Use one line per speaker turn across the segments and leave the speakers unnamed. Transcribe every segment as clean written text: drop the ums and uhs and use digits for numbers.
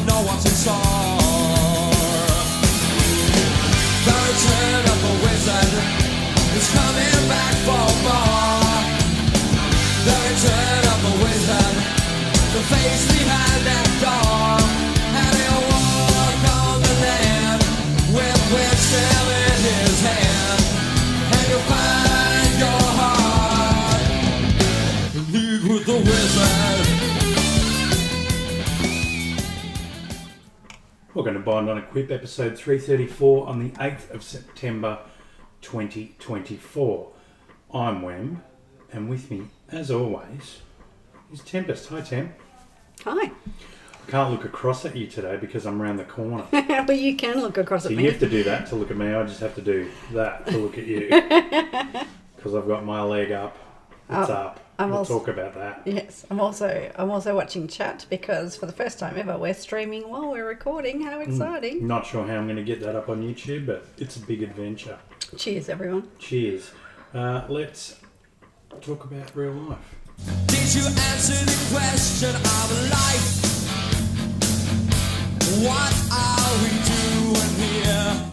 know what's in store. The return of the wizard is coming back for more. The return of the wizard, the face behind that door. And he'll walk on the land with wisdom in his hand. And you'll find your heart in league with the wizard.
Welcome to Bind on Equip, episode 334 on the 8th of September 2024. I'm Wem, and with me, as always, is Tempest. Hi, Tem.
Hi.
I can't look across at you today because I'm around the corner.
Well, you can look across
So
at me.
you have to do that to look at me. I just have to do that to look at you. Because I've got my leg up. It's up. We'll talk about that.
Yes, I'm also watching chat because for the first time ever we're streaming while we're recording. How exciting!
Not sure how I'm going to get that up on YouTube, but it's a big adventure.
Cheers, everyone.
Cheers. Let's talk about real life.
Did you answer the question of life? What are we doing here?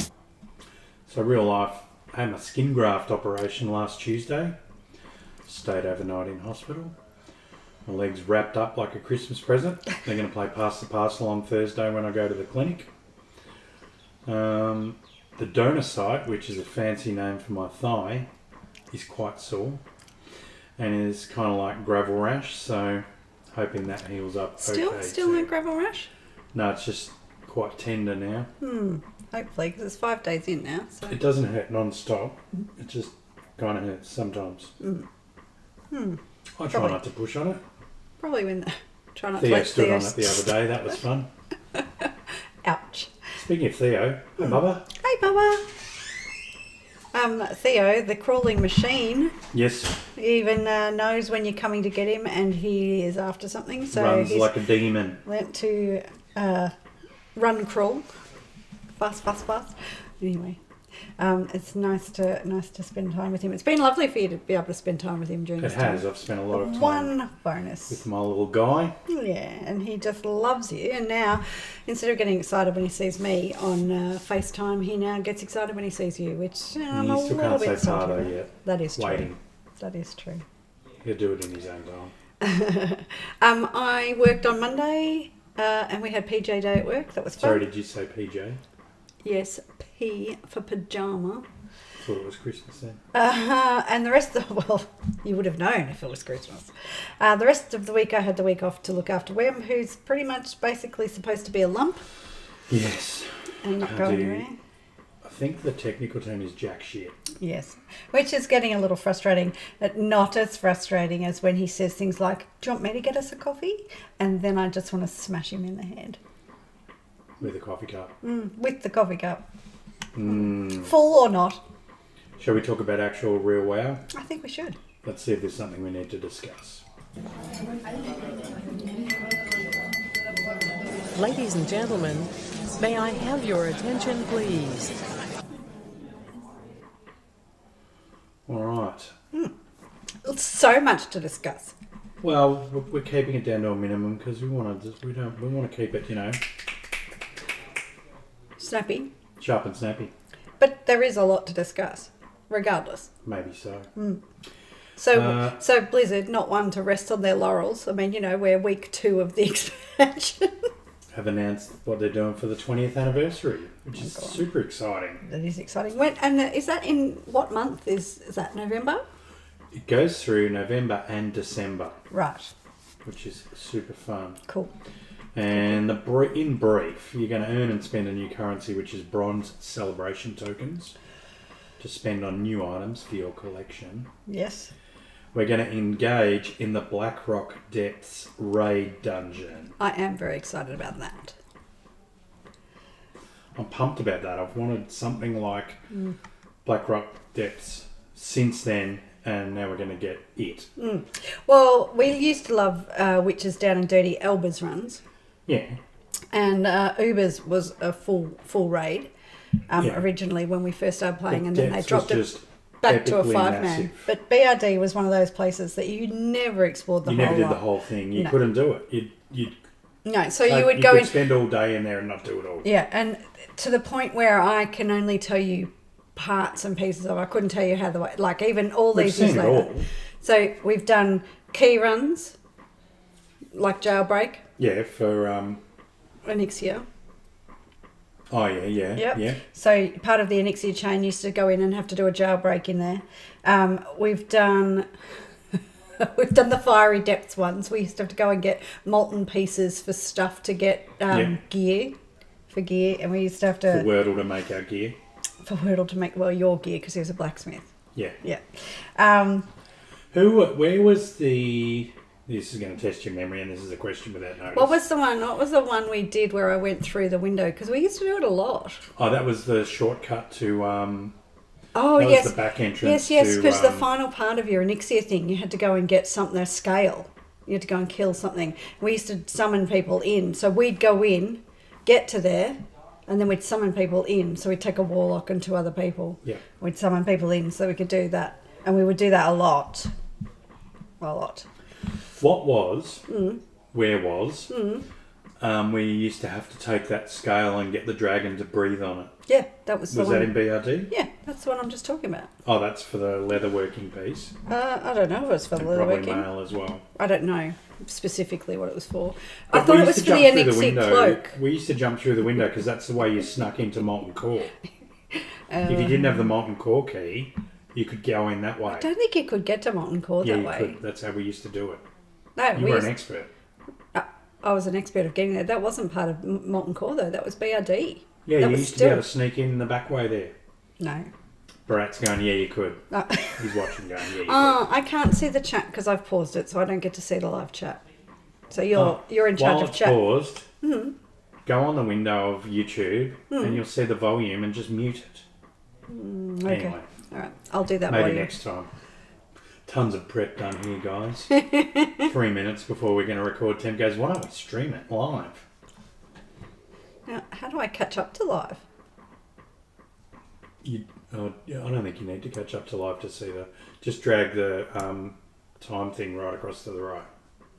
So real life, I had my skin graft operation last Tuesday. Stayed overnight in hospital. My leg's wrapped up like a Christmas present. They're going to play Pass the Parcel on Thursday when I go to the clinic. The donor site, which is a fancy name for my thigh, is quite sore. And is kind of like gravel rash, so hoping that heals up okay.
Still no gravel rash?
No, it's just quite tender now.
Hopefully, because it's 5 days in now. So.
It doesn't hurt non-stop. It just kind of hurts sometimes. I try not to push on it.
Probably when try not
Theo
to
stood on it the other day. That was fun.
Ouch.
Speaking of Theo, hi Bubba.
Hey, Bubba. Theo, the crawling machine,
Yes,
even knows when you're coming to get him, and he is after something. So
runs
he's
like a demon.
learnt to run crawl, fast. Anyway, it's nice to spend time with him. It's been lovely for you to be able to spend time with him during
It
this time.
has. I've spent a lot of time
One bonus.
with my little guy.
Yeah, and he just loves you. And now, instead of getting excited when he sees me on FaceTime, he now gets excited when he sees you, which I'm a
He still
little
can't
bit
say
salty
Pardo
about.
yet.
That is true.
Waiting.
That is true.
He'll do it in his own time.
I worked on Monday, and we had PJ day at work. That was fun.
Sorry, did you say PJ?
Yes, P for pajama.
Thought it was Christmas then.
And the rest of well, you would have known if it was Christmas. The rest of the week, I had the week off to look after Wem, who's pretty much basically supposed to be a lump
Yes.
and not go anywhere.
I think the technical term is jack shit.
Yes, which is getting a little frustrating, but not as frustrating as when he says things like, "Do you want me to get us a coffee?" And then I just want to smash him in the head.
With a coffee cup.
With the coffee cup. Full or not?
Shall we talk about actual real wow?
I think we should.
Let's see if there's something we need to discuss.
Ladies and gentlemen, may I have your attention, please?
All right.
So much to discuss.
Well, we're keeping it down to a minimum because we want to keep it,
Snappy.
sharp and snappy.
But there is a lot to discuss, regardless.
Maybe so.
So Blizzard, not one to rest on their laurels. I mean, we're week 2 of the expansion.
Have announced what they're doing for the 20th anniversary, which is super exciting.
That is exciting. And is that in what month? Is that November?
It goes through November and December,
Right.
which is super fun.
Cool.
And in brief, you're going to earn and spend a new currency, which is bronze celebration tokens, to spend on new items for your collection.
Yes.
We're going to engage in the Blackrock Depths raid dungeon.
I am very excited about that.
I'm pumped about that. I've wanted something like Blackrock Depths since then, and now we're going to get it.
Well, we used to love Witches Down and Dirty Elba's runs.
Yeah.
And Uber's was a full raid originally when we first started playing, and then they dropped it back to a 5-man.
Massive.
But BRD was one of those places that you never explored the
You
whole
never did
lot.
the whole thing. You
No.
couldn't do it. You'd
No, so you would go
could
in.
spend all day in there and not do it all.
Yeah, and to the point where I can only tell you parts and pieces of it. I couldn't tell you how like even all
We've
these years
seen it
later.
all.
So we've done key runs, like jailbreak,
Yeah, for
Anixia.
oh yeah.
Yep. So part of the Anixia chain used to go in and have to do a jailbreak in there. We've done the fiery depths ones. We used to have to go and get molten pieces for stuff to get gear, and we used to have to
For Wordle to make our gear.
For Wordle to make your gear because he was a blacksmith.
Yeah.
Yeah.
Where was the? This is going to test your memory, and this is a question without notice.
What was the one we did where I went through the window? Because we used to do it a lot.
Oh, that was the shortcut to.
Oh,
that
yes.
was the back entrance.
Yes, because the final part of your Anixia thing, you had to go and get something, a scale. You had to go and kill something. We used to summon people in. So we'd go in, get to there, and then we'd summon people in. So we'd take a warlock and 2 other people.
Yeah.
We'd summon people in so we could do that. And we would do that a lot. A lot.
What was? Where was? We used to have to take that scale and get the dragon to breathe on it.
Yeah, that was the
Was
one.
that in BRD?
Yeah, that's the one I'm just talking about.
Oh, that's for the leatherworking piece.
I don't know if it was for the
And probably
leatherworking.
mail as well.
I don't know specifically what it was for.
But
I thought
we
it
used
was
to
for the
jump through
Anixia
window.
cloak.
We used to jump through the window because that's the way you snuck into Molten Core. If you didn't have the Molten Core key, you could go in that way.
I don't think you could get to Molten Core
Yeah,
that
you
way.
could. That's how we used to do it.
No,
You were an expert.
I was an expert of getting there. That wasn't part of Molten Core though. That was BRD.
Yeah,
that
you
was
used to be able to sneak in the back way there.
No.
Barat's going, yeah, you could.
No.
He's watching going, yeah, you
Oh, I can't see the chat because I've paused it, so I don't get to see the live chat. So you're in charge
While
of
it's
chat.
paused, go on the window of YouTube and you'll see the volume and just mute it.
Okay.
Anyway,
All right. I'll do that
maybe
while you.
next time. Tons of prep done here, guys. 3 minutes before we're going to record. Tim goes, why don't we stream it live?
Now, how do I catch up to live?
I don't think you need to catch up to live to see the... Just drag the time thing right across to the right.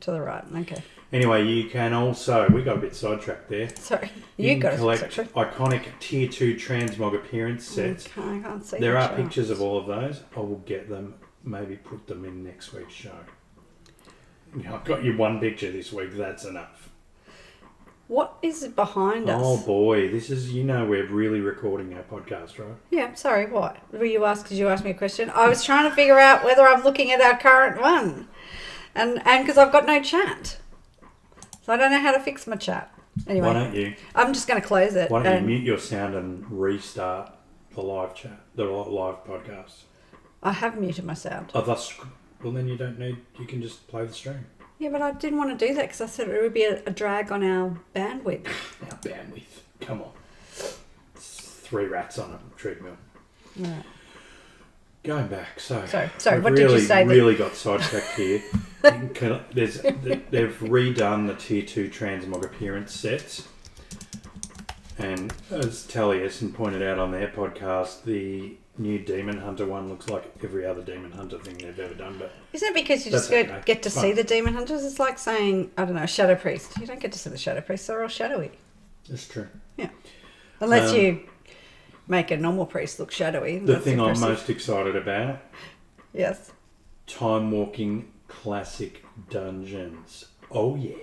To the right. Okay.
Anyway, you can also... We got a bit sidetracked there.
Sorry.
You
You got
can
it.
collect
Sorry.
iconic Tier 2 transmog appearance sets.
I can't see.
There
the
are
chat.
pictures of all of those. I will get them, maybe put them in next week's show. I've got you one picture this week. That's enough.
What is behind us?
Oh boy, this is, we're really recording our podcast, right?
Yeah, sorry, what? Were you asked because you asked me a question? I was trying to figure out whether I'm looking at our current one. And because I've got no chat. So I don't know how to fix my chat. Anyway.
Why don't you?
I'm just going to close it.
Why don't you mute your sound and restart the live chat, the live podcast?
I have muted my sound.
Oh, well then you don't need, you can just play the stream.
Yeah, but I didn't want to do that because I said it would be a drag on our bandwidth.
Our bandwidth, come on. It's 3 rats on a treadmill.
Right.
Going back, so
Sorry,
we've
what did you say?
Really got sidetracked here. They've redone the Tier 2 transmog appearance sets, and as Taliesin pointed out on their podcast, the new Demon Hunter one looks like every other Demon Hunter thing they've ever done. But
Isn't it because you just
that's okay.
get to
It's
see
fun.
the Demon Hunters? It's like saying, I don't know, Shadow Priest. You don't get to see the Shadow Priests. They're all shadowy.
That's true.
Yeah. Unless you make a normal priest look shadowy.
The
That's
thing I'm
impressive.
most excited about:
Yes.
time walking classic dungeons. Oh yeah.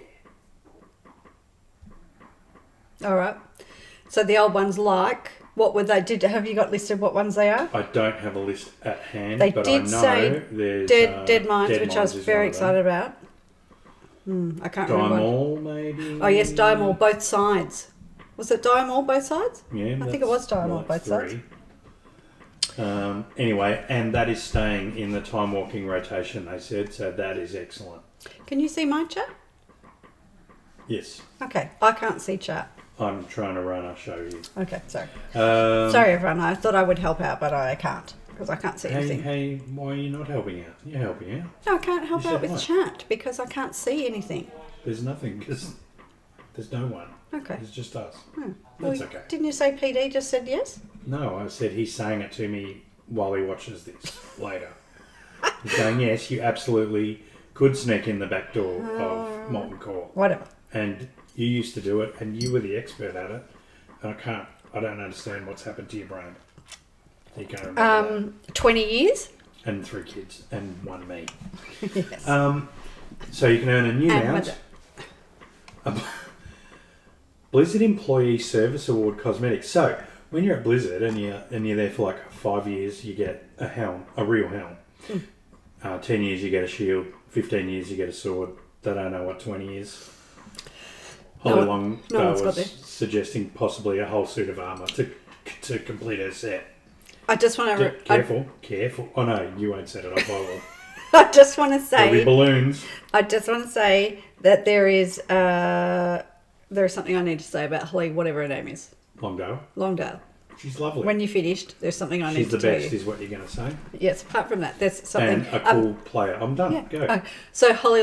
All right. So the old ones like, what were they? Have you got listed what ones they are?
I don't have a list at hand,
They
but
did
I know
say
there's
Dead Minds, which I was
Minds is
very
one of them.
excited about. I can't remember.
Diamol, maybe?
Oh, yes, Diamol, both sides. Was it Diamol, both sides?
Yeah,
I think it was Diamol, both sides.
3. Anyway, and that is staying in the time walking rotation, they said, so that is excellent.
Can you see my chat?
Yes,
Okay, I can't see chat.
I'm trying to run our show here.
Okay, sorry.
Um,
Sorry, everyone. I thought I would help out, but I can't because I can't see anything.
Hey, why are you not helping out? You're helping out.
No, I can't help
You
out
said
with
what?
chat because I can't see anything.
There's nothing, because there's no one.
Okay.
It's just us.
Well,
That's okay.
Didn't you say PD just said yes?
No, I said he's saying it to me while he watches this later. He's saying, yes, you absolutely could sneak in the back door of Molten Core.
Whatever.
and you used to do it, and you were the expert at it. And I don't understand what's happened to your brain. You can't remember that.
20 years.
And 3 kids, and 1 me.
Yes.
So you can earn a new mount. A Blizzard Employee Service Award Cosmetics. So when you're at Blizzard and you're there for like 5 years, you get a helm, a real helm. 10 years you get a shield. 15 years you get a sword. They don't know what 20 is. Holly Longdale was suggesting possibly a whole suit of armour to complete her set.
I just want to...
Careful. Oh no, you won't set it up, I will.
I just want to say...
There'll be balloons.
I just want to say that there is something I need to say about Holly, whatever her name is. Longdale.
She's lovely.
When you finished, there's something I need to tell you.
She's the best, is what you're going to say.
Yes, apart from that, there's something...
And a cool player. I'm done.
Yeah.
Go.
So Holly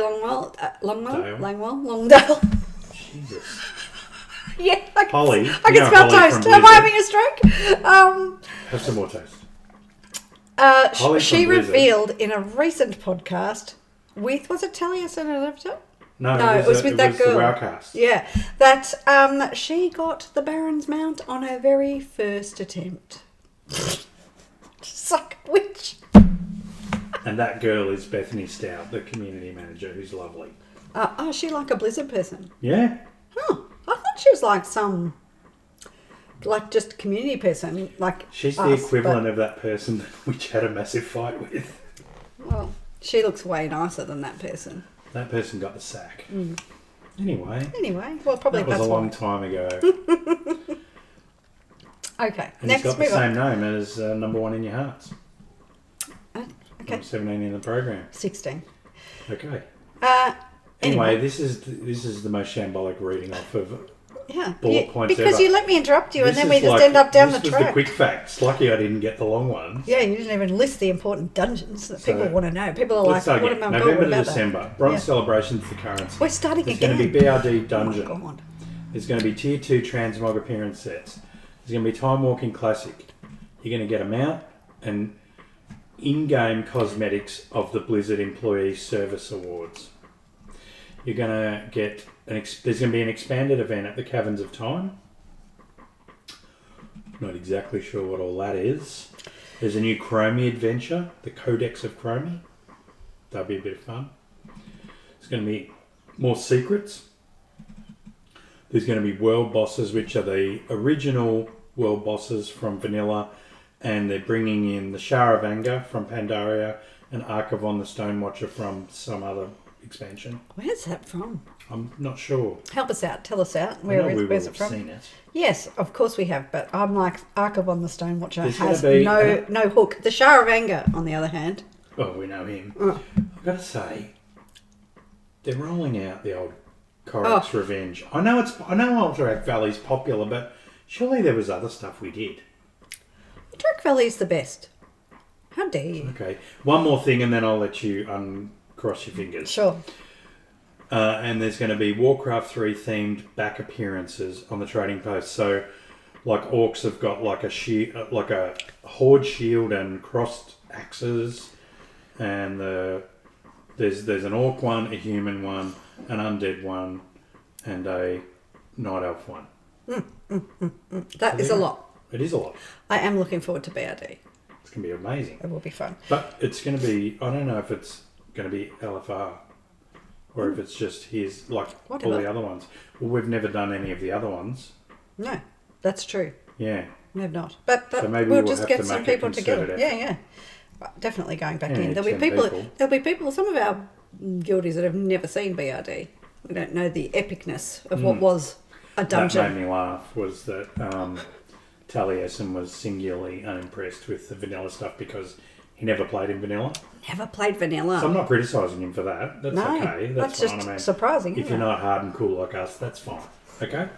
Longdale.
Jesus.
Yeah,
Holly.
I can smell toast. Am I having a stroke?
Have some more toast.
She revealed in a recent podcast with, was it Taliesin and Lifter?
No, it was with that girl. The Warcraft.
Yeah, that she got the Baron's mount on her very first attempt. Suck witch.
And that girl is Bethany Stout, the community manager, who's lovely.
Is she like a Blizzard person?
Yeah.
Oh, I thought she was like some, like just a community person. Like
she's the equivalent of that person that we had a massive fight with.
Well, she looks way nicer than that person.
That person got the sack. Anyway,
well, probably
that was a long time ago.
Okay,
and he's got the same name as number 1 in your hearts.
Okay.
Number 17 in the program.
16.
Okay.
Anyway,
this is the most shambolic reading off of
Yeah.
bullet points
because
ever.
you let me interrupt you,
This
and then we
is
just
like-
end up down the
This was
track.
the quick facts. Lucky I didn't get the long ones.
Yeah, you didn't even list the important dungeons that
So,
people want to know. People are
Let's
like,
start
what
again.
am I
November
going
to
about
December. Bronze
Yeah.
Celebration's the currency.
We're starting
There's
again.
going to be BRD Dungeon.
Oh, God.
There's going to be Tier 2 Transmog appearance sets. There's going to be Time Walking Classic. You're going to get a mount and in-game cosmetics of the Blizzard Employee Service Awards. You're going to get... there's going to be an expanded event at the Caverns of Time. Not exactly sure what all that is. There's a new Chromie adventure, the Codex of Chromie. That'll be a bit of fun. There's going to be more secrets. There's going to be world bosses, which are the original world bosses from Vanilla, and they're bringing in the Shah of Anger from Pandaria and Archivon the Stone Watcher from some other expansion.
Where's that from?
I'm not sure.
Help us out. Tell us out.
I know we will
Where's it
have
from?
seen it.
Yes, of course we have, but I'm like Archivon the Stone Watcher
There's
has
gonna be-
no hook. The Shah of Anger, on the other hand.
Oh, we know him.
Oh.
I've got to say, they're rolling out the old Corrix Revenge. I know Alterac Valley's popular, but surely there was other stuff we did.
Drake Valley's the best. How dare you?
Okay, one more thing, and then I'll let you uncross your fingers.
Sure.
And there's going to be Warcraft 3 themed back appearances on the trading post. So, like orcs have got like a horde shield and crossed axes, and there's an orc one, a human one, an undead one, and a night elf one.
That is a lot.
It is a lot.
I am looking forward to BRD.
It's going to be amazing.
It will be fun.
But it's going to be, I don't know if it's going to be LFR or if it's just his, like
Whatever.
all the other ones. Well, we've never done any of the other ones.
No, that's true.
Yeah.
We have not. But
So maybe
we'll
we'll
just
have
get
to
some
make a
people together.
concerted
Yeah, yeah. Definitely going back
Yeah,
in. There'll be
10
people.
people.
There'll be people. Some of our guildies that have never seen BRD. We don't know the epicness of what was a dungeon.
That made me laugh was that Taliesin was singularly unimpressed with the vanilla stuff because he never played in vanilla.
Never played vanilla.
So I'm not criticising him for that. That's
No,
okay.
that's
fine.
just surprising,
If
isn't
you're
it?
not hard and cool like us, that's fine. Okay? It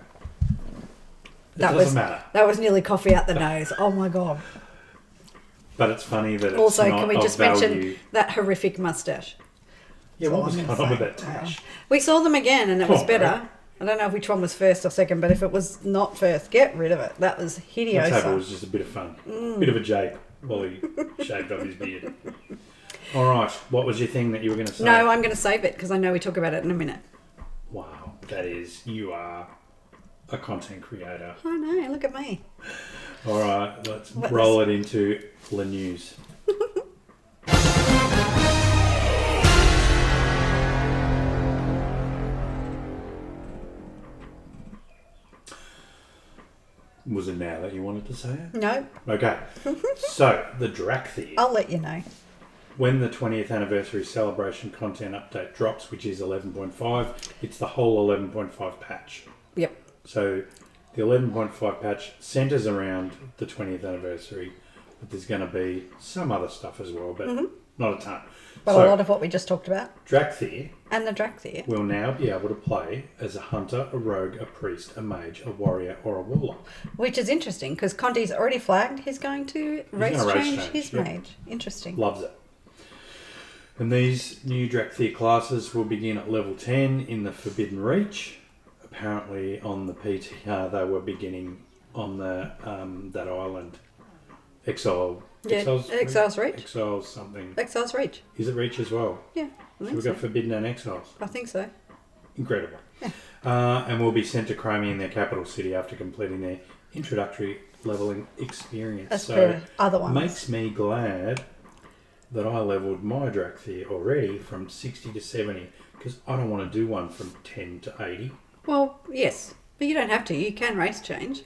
That
doesn't
was
matter.
That was nearly coffee out the nose. Oh my god.
But it's funny that it's
Also,
not
can we
of
just
value.
mention that horrific mustache?
Yeah,
That's
what
all
was
I'm
going
gonna
on with
say.
that tash?
We saw them again and it
Come
was
on,
better.
Brad.
I don't know which one was first or second, but if it was not first, get rid of it. That was
Let's hope it
hideous.
was just a bit of fun. Bit of a jape while he shaved off his beard. All right, what was your thing that you were going to say?
No, I'm going to save it because I know we talk about it in a minute.
Wow. that is. You are a content creator.
I know, look at me.
All right, let's roll it into the news. Was it now that you wanted to say it?
No,
Okay. So, the Drakthir.
I'll let you know.
When the 20th anniversary celebration content update drops, which is 11.5, it's the whole 11.5 patch.
Yep.
So, the 11.5 patch centres around the 20th anniversary, but there's going to be some other stuff as well, but not a ton.
But
So,
a lot of what we just talked about.
Drakthir
And the Drakthir.
will now be able to play as a hunter, a rogue, a priest, a mage, a warrior, or a warlock.
Which is interesting because Conti's already flagged he's going to race
gonna race
change
change,
his
yep.
mage. Interesting.
Loves it. And these new Drakthir classes will begin at level 10 in the Forbidden Reach. Apparently on the PTR they were beginning on the that island. Exile's
Reach.
Exile's something.
Exile's Reach.
Is it Reach as well?
Yeah, I
So
think
we've
so.
got Forbidden and Exiles.
I think so.
Incredible. And will be sent to Chromie in their capital city after completing their introductory leveling experience.
As
So
per other ones.
makes me glad that I leveled my Drakthir already from 60 to 70 because I don't want to do one from 10 to 80.
Well, yes. But you don't have to. You can race change.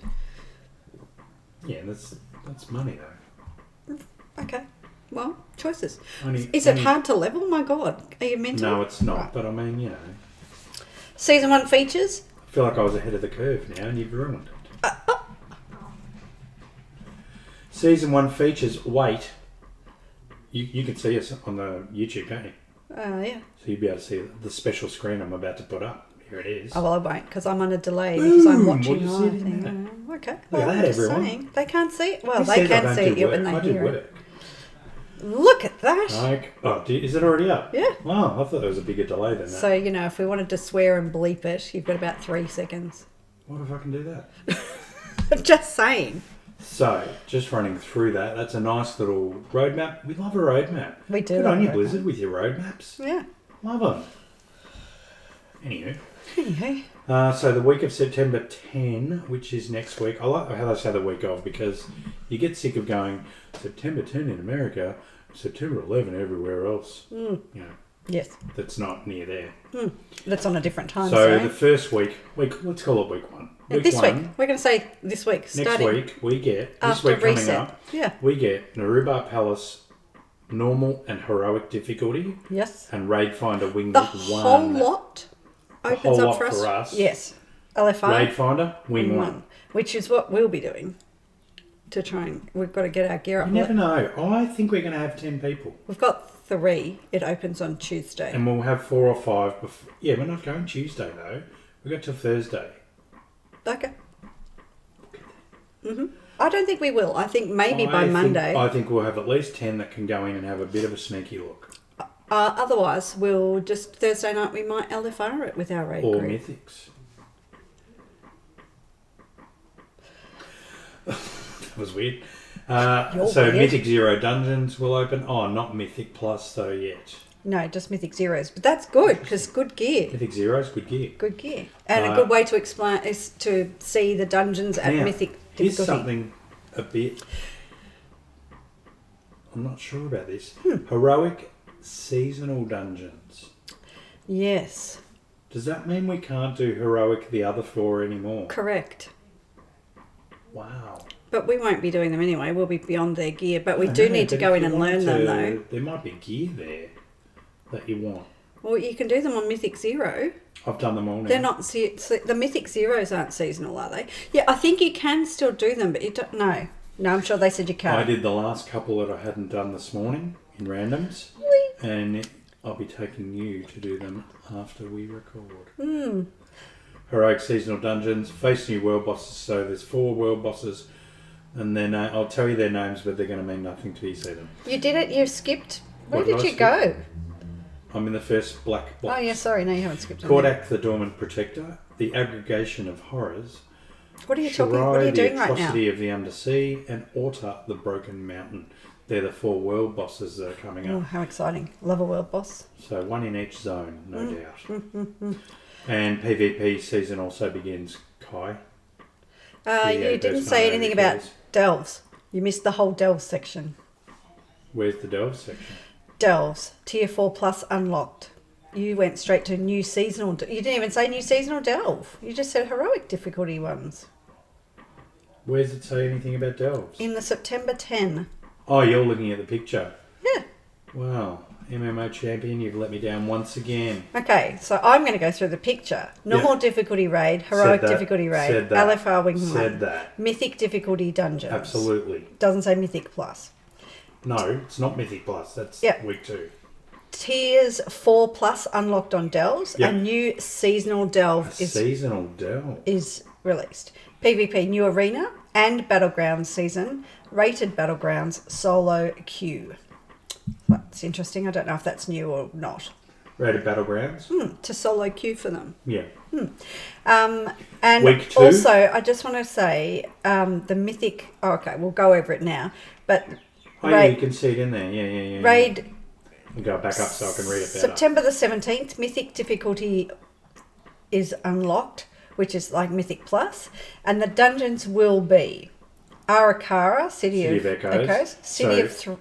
Yeah, that's money though.
Okay. Well, choices.
Only-
Is it
only-
hard to level? My God. Are you mental?
No, it's not.
Right.
But I mean, you know,
Season 1 features.
I feel like I was ahead of the curve now and you've ruined it. Season 1 features, wait. You can see us on the YouTube, can't you?
Yeah.
So you'll be able to see the special screen I'm about to put up. Here it is.
Oh, well, I won't because I'm on a delay because I'm
Boom!
watching
Well, you see it
live.
in there.
Okay.
Look
Well,
at
I'm
that,
just
everyone.
saying. They can't see it. Well,
Who
they
says I
can
don't
see
do
it when
work?
they
I do
hear it.
work.
Look at that.
Like, is it already up?
Yeah.
Oh, I thought there was a bigger delay than that.
So, you know, if we wanted to swear and bleep it, you've got about 3 seconds.
What if I can do that?
Just saying.
So, just running through that, that's a nice little roadmap. We love a roadmap.
We do
Good
love
on
a
you,
roadmap.
Blizzard, with your roadmaps.
Yeah.
Love them. Anywho.
Anyway.
So the week of September 10, which is next week, I like how they say the week of because you get sick of going September 10 in America, September 11 everywhere else. You know,
Yes.
that's not near there.
That's on a different time
So
zone.
the first week, let's call it week 1.
This week. We're going to say this week.
Next
Starting
week, we get, this
after
week coming
reset.
up,
Yeah.
we get Naruba Palace normal and heroic difficulty
Yes.
and Raid Finder Wing
The
1.
whole lot opens
whole
up
lot
for us.
for us.
Yes. LFR.
Raid Finder Wing 1.
Which is what we'll be doing to try and we've got to get our gear up.
You never know. I think we're going to have 10 people.
We've got 3. It opens on Tuesday.
And we'll have 4 or 5 before. Yeah, we're not going Tuesday though. We've got till Thursday.
Okay. I don't think we will. I think maybe by Monday.
I think we'll have at least 10 that can go in and have a bit of a sneaky look.
Otherwise, we'll just Thursday night we might LFR it with our raid
Or
crew.
Mythics. That was weird.
You're
So
weird.
Mythic Zero Dungeons will open. Oh, not Mythic Plus though yet.
No, just Mythic Zeros. But that's good because good gear.
Mythic Zero's good gear.
Good gear. And a good way to explain is to see the dungeons at
Now,
Mythic
here's
difficulty.
something a bit. I'm not sure about this. Heroic seasonal dungeons.
Yes,
Does that mean we can't do heroic the other 4 anymore?
correct.
Wow.
But we won't be doing them anyway. We'll be beyond their gear. But we
I
do
know,
need to
but
go
if
in
you
and
wanted
learn them
to-
though.
There might be gear there that you want.
Well, you can do them on Mythic Zero.
I've done them all now.
They're not the Mythic Zeros aren't seasonal, are they? Yeah, I think you can still do them, but you don't. No, I'm sure they said you can't.
I did the last couple that I hadn't done this morning in randoms, and I'll be taking you to do them after we record. Heroic seasonal dungeons, face new world bosses. So there's 4 world bosses, and then I'll tell you their names, but they're going to mean nothing till you see them.
You did it. You skipped. Where
What did
did
I
you go?
I'm in the first black box.
Oh yeah, sorry. No, you haven't skipped. on that.
Kordak the Dormant Protector, the Aggregation of Horrors,
What are you talking? What are
Shirai
you
the
doing right now?
Atrocity of the Undersea, and Orta the Broken Mountain. They're the 4 world bosses that are coming
Oh,
up.
how exciting! Love a world boss.
So 1 in each zone, no doubt. And PvP season also begins, Kai.
You didn't say anything about delves. You missed the whole delves section.
Where's the delve section?
Delves, tier 4 plus unlocked. You went straight to new seasonal. You didn't even say new seasonal delve. You just said heroic difficulty ones.
Where does it say anything about delves?
In the September 10.
Oh, you're looking at the picture.
Yeah.
Wow. MMO champion, you've let me down once again.
Okay, so I'm going to go through the picture. Normal difficulty raid, heroic difficulty raid, LFR wing
Said that.
mythic difficulty dungeons.
Absolutely.
Doesn't say mythic plus.
No, it's not Mythic Plus. That's week 2.
Tiers 4 plus unlocked on delves.
Yep.
A new seasonal delve is released. PvP new arena and battlegrounds season. Rated battlegrounds solo queue. That's interesting. I don't know if that's new or not.
Rated battlegrounds?
To solo queue for them.
Yeah.
And
Week 2.
also, I just want to say the mythic. Oh, okay, we'll go over it now. But
you can see it in there. Yeah.
Raid.
I'll go back up so I can read it better.
September the 17th, mythic difficulty is unlocked, which is like Mythic Plus, and the dungeons will be Arakara, City of Echoes, City of.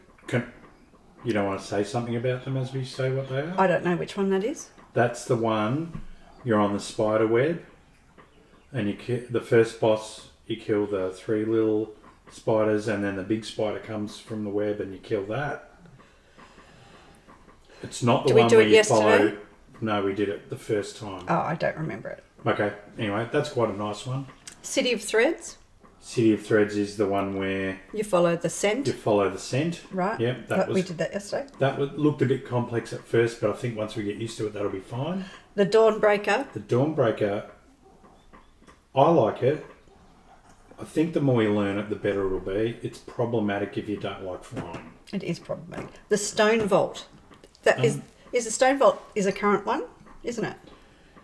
You don't want to say something about them as we say what they are?
I don't know which one that is.
That's the one. You're on the spider web, and the first boss. You kill the 3 little spiders, and then the big spider comes from the web, and you kill that. It's not the one where you follow. No, we did it the first time.
Oh, I don't remember it.
Okay. Anyway, that's quite a nice one.
City of Threads.
City of Threads is the one where
you follow the scent.
Right. Yep.
We did that yesterday.
That looked a bit complex at first, but I think once we get used to it, that'll be fine.
The Dawnbreaker.
The Dawnbreaker. I like it. I think the more you learn it, the better it'll be. It's problematic if you don't like flying.
It is problematic. The Stone Vault. That is the Stone Vault is a current one, isn't it?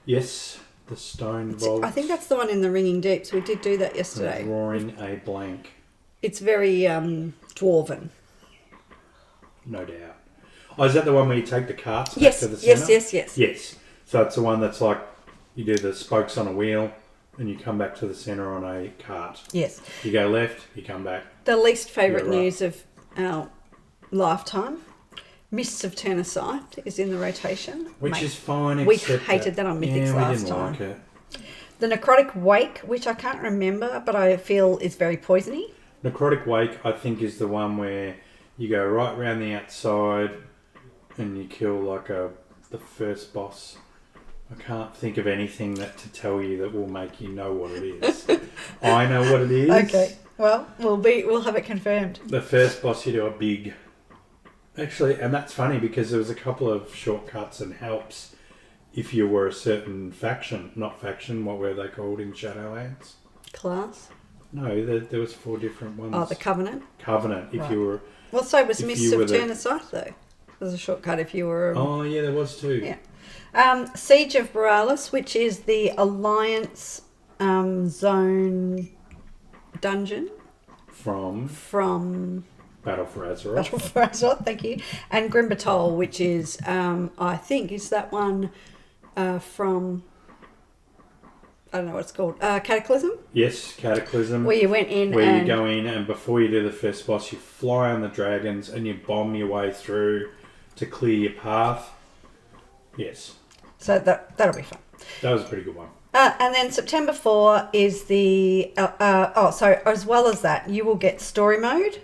Yes, the Stone Vault.
I think that's the one in the Ringing Deeps. We did do that yesterday.
Drawing a blank.
It's very dwarven.
No doubt. Oh, is that the one where you take the carts back
yes,
to the centre?
Yes.
Yes. So it's the one that's like you do the spokes on a wheel and you come back to the centre on a cart.
Yes.
You go left, you come back.
The least favourite news of our lifetime. Mists of Turner Scythe is in the rotation.
Which is fine.
We hated that on Mythics last time.
Like it.
The Necrotic Wake, which I can't remember, but I feel is very poisony.
Necrotic Wake, I think, is the one where you go right round the outside and you kill like the first boss. I can't think of anything to tell you that will make you know what it is. I know what it is.
Okay. Well, we'll have it confirmed.
The first boss you do a big. Actually, and that's funny because there was a couple of shortcuts and helps if you were a certain faction. Not faction, what were they called in Shadowlands?
Class?
No, there was 4 different ones.
Oh, the Covenant?
Covenant, if you were...
Well, so was Mists of Turner Scythe, though. There's a shortcut if you were...
Oh, yeah, there was too.
Yeah. Siege of Borealis, which is the Alliance Zone dungeon. From...
Battle for Azeroth.
Battle for Azeroth, thank you. And Grim Batol, which is, I think, is that one from, I don't know what it's called, Cataclysm?
Yes, Cataclysm.
Where you went in
Where you go in and before you do the first boss, you fly on the dragons and you bomb your way through to clear your path. Yes.
So that'll be fun.
That was a pretty good one.
And then September 4 is the, so as well as that, you will get story mode.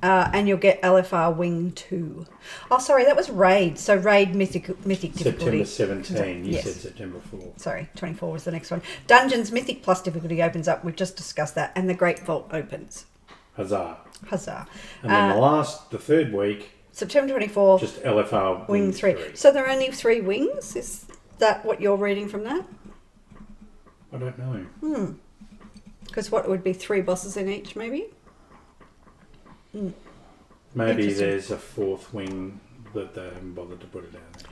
And you'll get LFR Wing 2. Oh, sorry, that was Raid. So Raid Mythic difficulty.
September 17. You said September 4.
Sorry, 24 was the next one. Dungeons Mythic Plus difficulty opens up. We've just discussed that. And the Great Vault opens.
Huzzah.
And
then the third week.
September 24.
Just LFR Wing 3.
So there are only 3 wings? Is that what you're reading from that?
I don't know.
Because what would be 3 bosses in each, maybe?
Maybe there's a 4th wing that they haven't bothered to put it down there.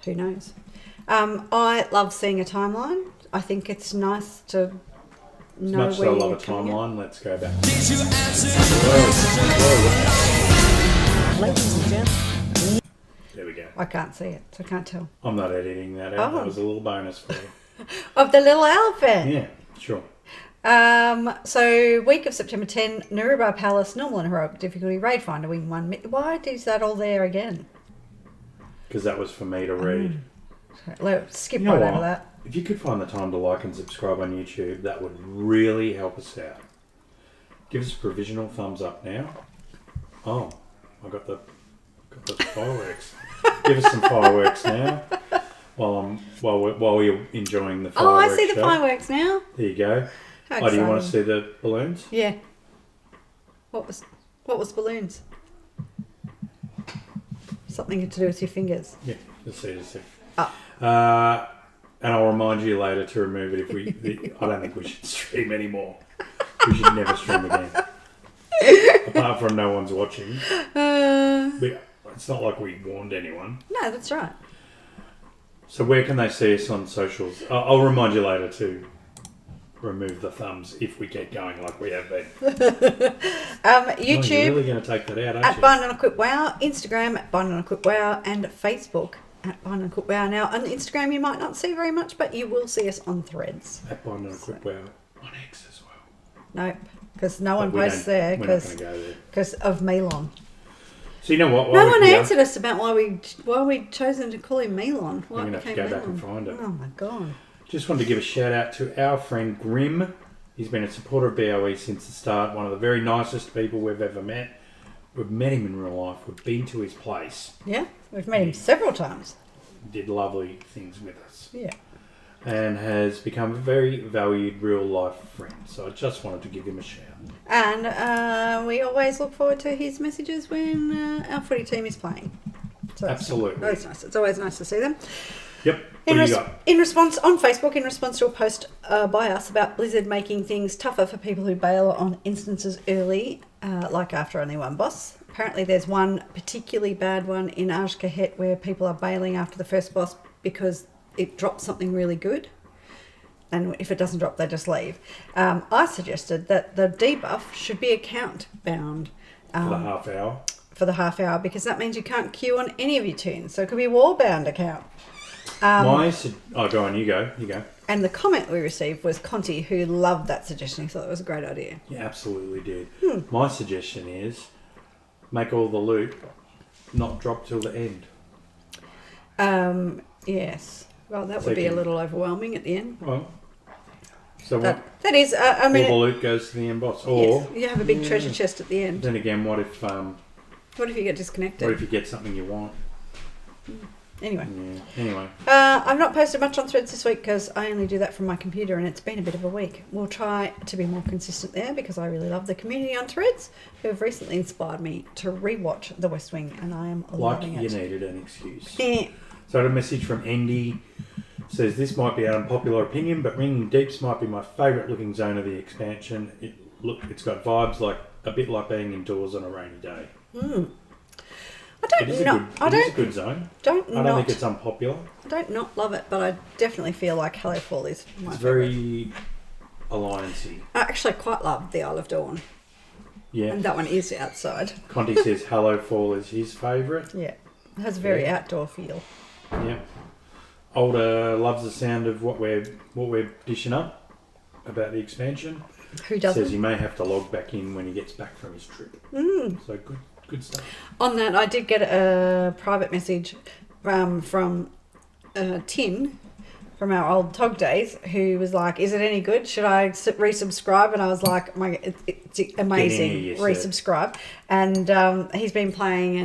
Who knows? I love seeing a timeline. I think it's nice to know
as much
where
as I
you're
love a timeline, let's go back.
Did you answer
Ladies and gentlemen.
There we go.
I can't see it, so I can't tell.
I'm not editing that out.
Oh.
That was a little bonus for you.
Of the little elephant.
Yeah, sure.
So week of September 10, Naruba Palace, normal and heroic difficulty, raid finder, win 1. Why is that all there again?
Because that was for me to read.
Let's skip
You know
right
what?
over that.
If you could find the time to like and subscribe on YouTube, that would really help us out. Give us a provisional thumbs up now. Oh, I got the fireworks. Give us some fireworks now. While we're enjoying the
Oh,
fireworks.
I see the
show.
fireworks now.
There you go.
How
Oh, do you want to
exciting.
see the balloons?
Yeah. What was balloons? Something to do with your fingers.
Yeah, you'll see it. See.
Oh.
And I'll remind you later to remove it if we. I don't think we should stream anymore. We should never stream again. Apart from no one's watching. It's not like we warned anyone.
No, that's right.
So where can they see us on socials? I'll remind you later to remove the thumbs if we get going like we have been.
YouTube.
You're really going to take that out, aren't
At
you?
Bind on a Quick Wow, Instagram at Bind on a Quick Wow, and Facebook at Bind on a Quick Wow. Now, on Instagram, you might not see very much, but you will see us on Threads.
At Bind on a Quick Wow on X as well.
Nope, because no one
But
posts there
we're not going to go there.
because of Melon.
So you know what?
No one answered us about why we'd chosen to call him Melon. Why
I'm
it
going to have to
became
go back and
Melon.
find it.
Oh my god.
Just wanted to give a shout out to our friend Grim. He's been a supporter of BOE since the start. One of the very nicest people we've ever met. We've met him in real life. We've been to his place.
Yeah, we've met him several times.
Did lovely things with us.
Yeah.
And has become a very valued real life friend. So I just wanted to give him a shout.
And we always look forward to his messages when our footy team is playing. So
Absolutely.
That's nice. It's always nice to see them.
Yep. What do you got?
In response on Facebook, in response to a post by us about Blizzard making things tougher for people who bail on instances early, like after only one boss. Apparently, there's one particularly bad one in Aj Kahet where people are bailing after the first boss because it drops something really good. And if it doesn't drop, they just leave. I suggested that the debuff should be account bound.
For the half hour.
For the half hour, because that means you can't queue on any of your tunes. So it could be a wall-bound account.
Go on, you go.
And the comment we received was Conti, who loved that suggestion. He thought it was a great idea.
You absolutely did. My suggestion is make all the loot not drop till the end.
Yes. Well, that
So
would be a
can-
little overwhelming at the end.
Well, so
That is, I
all
mean,
the loot goes to the end boss. Or
yes, you have a big treasure chest at the end.
then again, what if
What if you get disconnected?
you get something you want?
Anyway.
Yeah. Anyway,
I've not posted much on Threads this week because I only do that from my computer and it's been a bit of a week. We'll try to be more consistent there because I really love the community on Threads who have recently inspired me to rewatch The West Wing and I am
like
loving
you
it.
needed an excuse.
Yeah.
So I had a message from Andy. Says this might be an unpopular opinion, but Ringing Deeps might be my favourite looking zone of the expansion. It's got vibes like a bit like being indoors on a rainy day. It is a good zone. I don't think it's unpopular.
I don't not love it, but I definitely feel like Hellowfall is my
It's
favourite.
very alliancey.
I actually quite love the Isle of Dawn,
Yeah.
and that one is outside.
Conti says Hellowfall is his favourite.
Yeah, it has a very
Yeah.
outdoor feel.
Yeah. Older loves the sound of what we're dishing up about the expansion.
Who doesn't?
Says he may have to log back in when he gets back from his trip. So good stuff.
On that, I did get a private message from Tin from our old Tog days, who was like, "Is it any good? Should I resubscribe?" And I was like, it's amazing.
Get in here, sir."
Resubscribe. And he's been playing,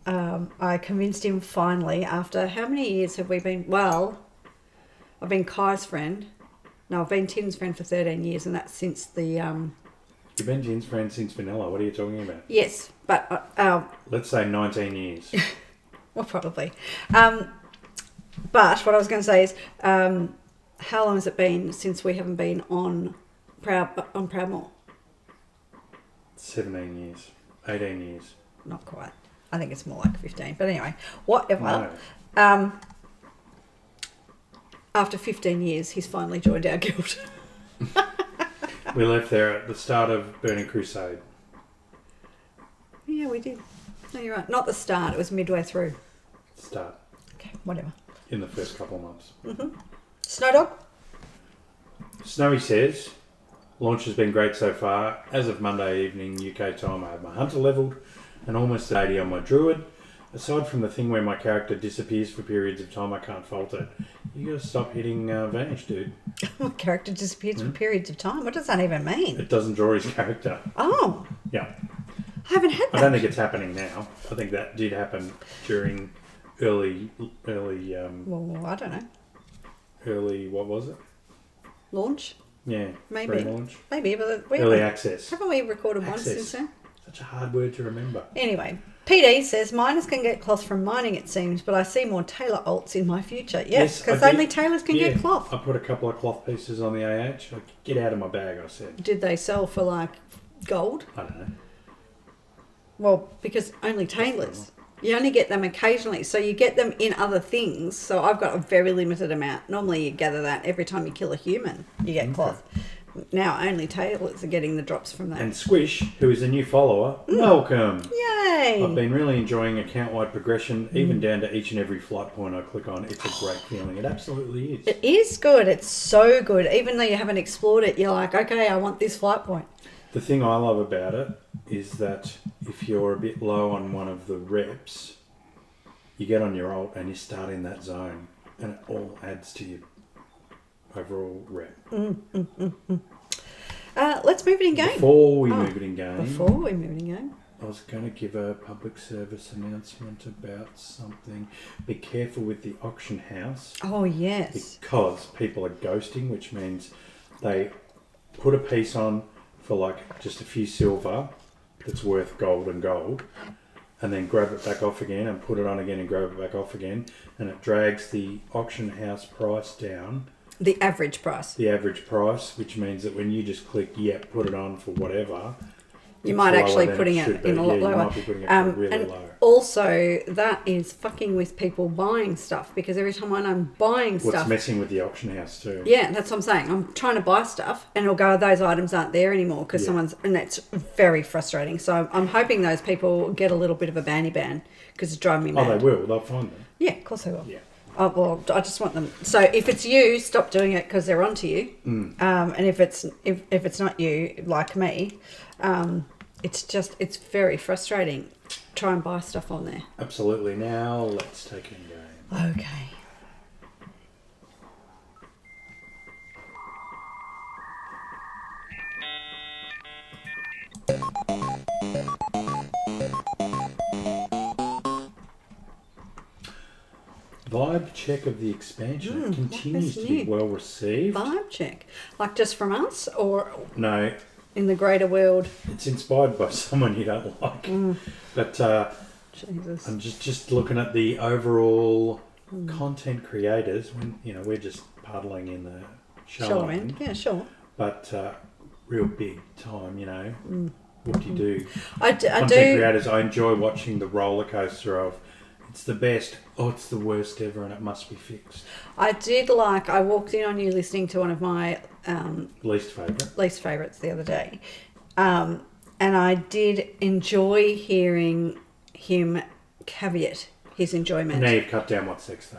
and I convinced him finally. After how many years have we been? Well, I've been Kai's friend. No, I've been Tin's friend for 13 years, and that's since the
You've been Jin's friend since Vanilla. What are you talking about?
yes, but
Let's say 19 years.
well, probably. But what I was going to say is, how long has it been since we haven't been on Proudmoore?
17 years. 18 years.
Not quite. I think it's more like 15. But anyway, whatever.
No.
After 15 years, he's finally joined our guild.
We left there at the start of Burning Crusade.
Yeah, we did. No, you're right. Not the start. It was midway through.
Start.
Okay, whatever.
in the first couple of months.
Snow Dog?
Snowy says, launch has been great so far. As of Monday evening UK time, I have my hunter levelled and almost at 80 on my druid. Aside from the thing where my character disappears for periods of time, I can't fault it. You gotta stop hitting vanish, dude.
My character disappears for periods of time. What does that even mean?
It doesn't draw his character.
Oh,
Yeah.
I haven't had that.
I don't think it's happening now. I think that did happen during early,
Well, I don't know.
what was it?
Launch?
Yeah.
Maybe.
Pre-launch.
Maybe, but we
Early
haven't,
access.
haven't we recorded one
Access.
since then?
Such a hard word to remember.
Anyway, PD says miners can get cloth from mining, it seems, but I see more tailor alts in my future. Yes, because
I did.
only tailors can get cloth.
I put a couple of cloth pieces on the AH. Like, get out of my bag, I said.
Did they sell for like gold?
I don't know.
Well, because only tailors. You only get them occasionally, so you get them in other things. So I've got a very limited amount. Normally you gather that every time you kill a human, you get cloth. Now only tailors are getting the drops from that.
And Squish, who is a new follower, welcome.
Yay!
I've been really enjoying account-wide progression, even down to each and every flight point I click on. It's a great feeling. It absolutely is.
It is good. It's so good. Even though you haven't explored it, you're like, okay, I want this flight point.
The thing I love about it is that if you're a bit low on one of the reps, you get on your ult and you start in that zone, and it all adds to your overall rep.
Let's move it in game.
Before we move it in game,
Before we move it in game.
I was going to give a public service announcement about something. Be careful with the auction house.
Oh, yes.
Because people are ghosting, which means they put a piece on for like just a few silver that's worth gold and gold, and then grab it back off again and put it on again and grab it back off again, and it drags the auction house price down.
The average price.
The average price, which means that when you just click, yep, put it on for whatever,
You
it's
might
lower
actually
than
putting
should
it
be.
in a lot
Yeah,
lower.
you might be putting it for really
and
low.
also, that is fucking with people buying stuff, because every time I'm buying
What's
stuff,
messing with the auction house too?
yeah, that's what I'm saying. I'm trying to buy stuff, and it'll go, those items aren't there anymore because
Yeah.
and that's very frustrating. So I'm hoping those people get a little bit of a banny ban because it's driving me mad.
Oh, they will. They'll find them.
Yeah, of course they will.
Yeah.
Oh, well, I just want them. So if it's you, stop doing it because they're onto you. And if it's not you, like me, it's very frustrating. Try and buy stuff on there.
Absolutely. Now let's take it in game.
Okay.
Vibe check of the expansion continues
that's
to be
new.
well received.
Vibe check, like just from us or
No,
in the greater world.
it's inspired by someone you don't like. But
Jesus.
I'm just looking at the overall content creators. When we're just puddling in the shallow end,
Yeah, sure.
but real big time. What do you do?
I
Content
do.
creators. I enjoy watching the roller coaster of. It's the best. Oh, it's the worst ever, and it must be fixed.
I did like. I walked in on you listening to one of my
Least favourite.
least favourites the other day, and I did enjoy hearing him caveat his enjoyment.
Now you've cut down what sex they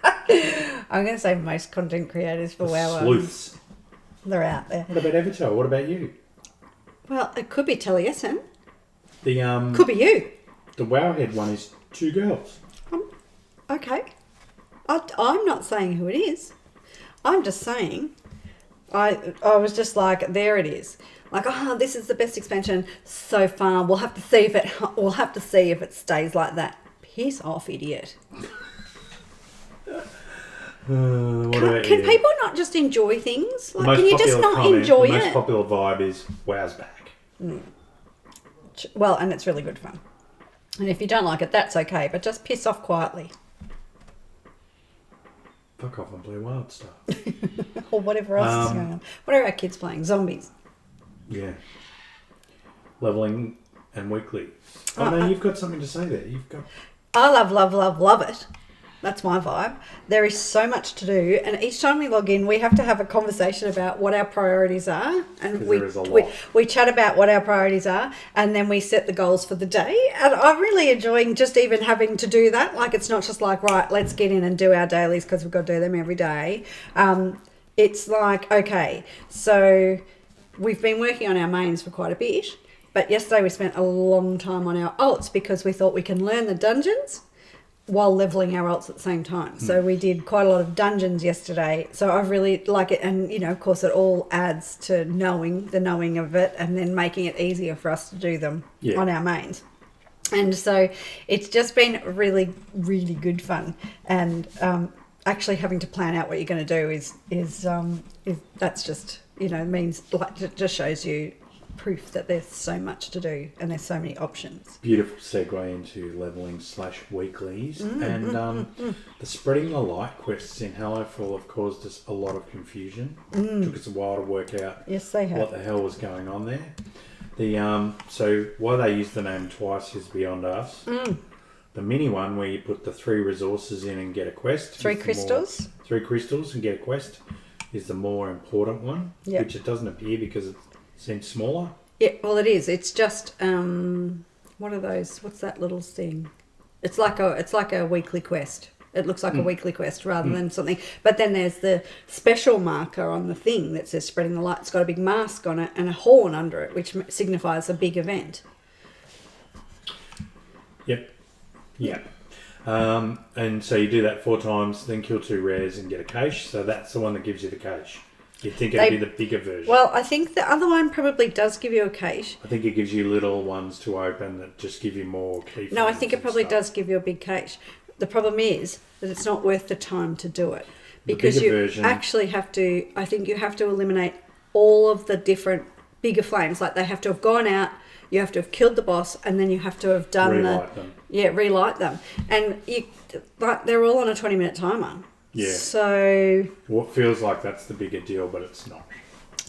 are.
I'm going to say most content creators for WoW.
Sleuths.
They're out there.
What about Avatar? What about you?
Well, it could be Taliesin.
The
Could be you.
the Wowhead one is 2 girls.
Okay. I'm not saying who it is. I'm just saying. I was just like, there it is. Like, this is the best expansion so far. We'll have to see if it stays like that. Piss off, idiot.
What about
Can
you?
people not just enjoy things?
The
Like,
most
can you just
popular
not
comment,
enjoy
the most
it?
popular vibe is Wow's back.
Well, and it's really good fun. And if you don't like it, that's okay. But just piss off quietly.
Fuck off and play Wild Star.
Or whatever else is going on. What are our kids playing? Zombies.
Yeah. Leveling and weekly. Oh no, you've got something to say there. You've got.
I love it. That's my vibe. There is so much to do, and each time we log in, we have to have a conversation about what our priorities are, and
'Cause
we
there is a lot.
we chat about what our priorities are, and then we set the goals for the day. And I'm really enjoying just even having to do that. Like, it's not just like, right, let's get in and do our dailies because we've got to do them every day. It's like, okay, so we've been working on our mains for quite a bit, but yesterday we spent a long time on our alts because we thought we can learn the dungeons while leveling our alts at the same time. So we did quite a lot of dungeons yesterday. So I really like it. And, you know, of course, it all adds to knowing of it, and then making it easier for us to do them on our mains. And so it's just been really, really good fun. And actually having to plan out what you're going to do is that's just, you know, means, like, it just shows you proof that there's so much to do and there's so many options.
Beautiful segue into leveling / weeklies. And the spreading the light quests in Hallowfall have caused us a lot of confusion. Took us a while to work out
Yes, they have.
what the hell was going on there. So why they use the name twice is beyond us. The mini one where you put the 3 resources in and get a quest.
3 crystals.
3 crystals and get a quest is the more important one, which it doesn't appear because it seems smaller.
Yeah, well, it is. It's just what are those? What's that little thing? It's like a weekly quest. It looks like a weekly quest rather than something. But then there's the special marker on the thing that says spreading the light. It's got a big mask on it and a horn under it, which signifies a big event.
Yep. And so you do that 4 times, then kill 2 rares and get a cache. So that's the one that gives you the cache. You'd think it'd be the bigger version.
Well, I think the other one probably does give you a cache.
I think it gives you little ones to open that just give you more keyframes.
No, I think it probably
stuff.
does give you a big cache. The problem is that it's not worth the time to do it.
The
Because
bigger
you
version-
actually have to, I think you have to eliminate all of the different bigger flames. Like, they have to have gone out, you have to have killed the boss, and then you have to have done
Relight them.
Yeah, relight them. And but they're all on a 20-minute timer.
Yeah.
So
What feels like that's the bigger deal, but it's not.